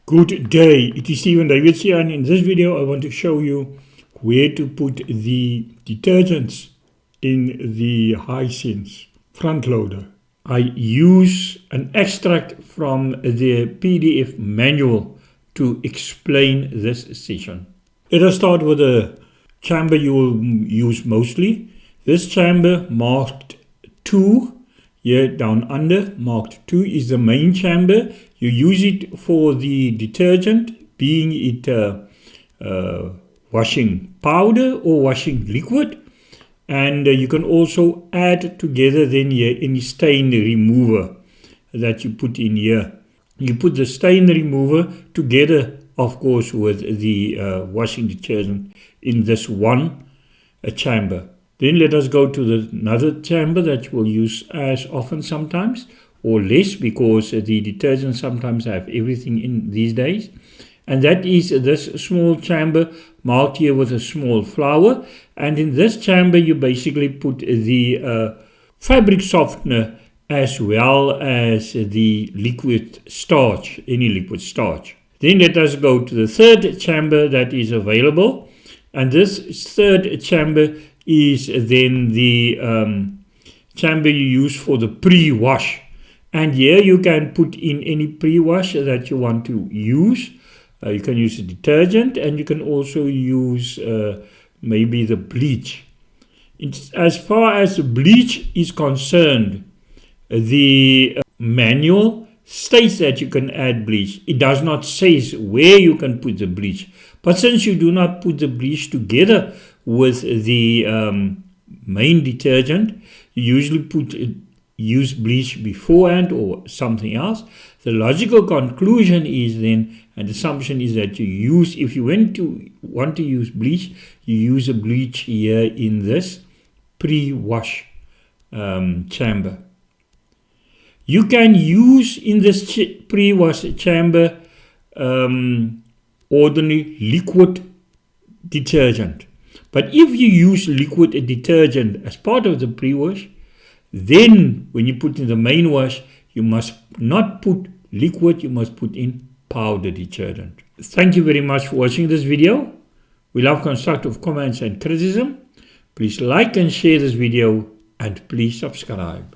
Good day, it is Stephen Davids here, and in this video I want to show you where to put the detergents in the Hisense front loader. I use an extract from the PDF manual to explain this session. Let us start with the chamber you will use mostly. This chamber marked 2, here down under, marked 2 is the main chamber. You use it for the detergent, being it washing powder or washing liquid. And you can also add together then here any stain remover that you put in here. You put the stain remover together, of course, with the washing detergent in this one chamber. Then let us go to another chamber that you will use as often sometimes, or less, because the detergents sometimes have everything in these days. And that is this small chamber marked here with a small flower. And in this chamber you basically put the fabric softener as well as the liquid starch, any liquid starch. Then let us go to the third chamber that is available. And this third chamber is then the chamber you use for the pre-wash. And here you can put in any pre-wash that you want to use. You can use a detergent, and you can also use maybe the bleach. As far as the bleach is concerned, the manual states that you can add bleach. It does not say where you can put the bleach. But since you do not put the bleach together with the main detergent, you usually use bleach beforehand or something else. The logical conclusion is then, and assumption is that you use, if you want to use bleach, you use a bleach here in this pre-wash chamber. You can use in this pre-wash chamber ordinary liquid detergent. But if you use liquid detergent as part of the pre-wash, then when you put in the main wash, you must not put liquid, you must put in powder detergent. Thank you very much for watching this video. We love constructive comments and criticism. Please like and share this video, and please subscribe.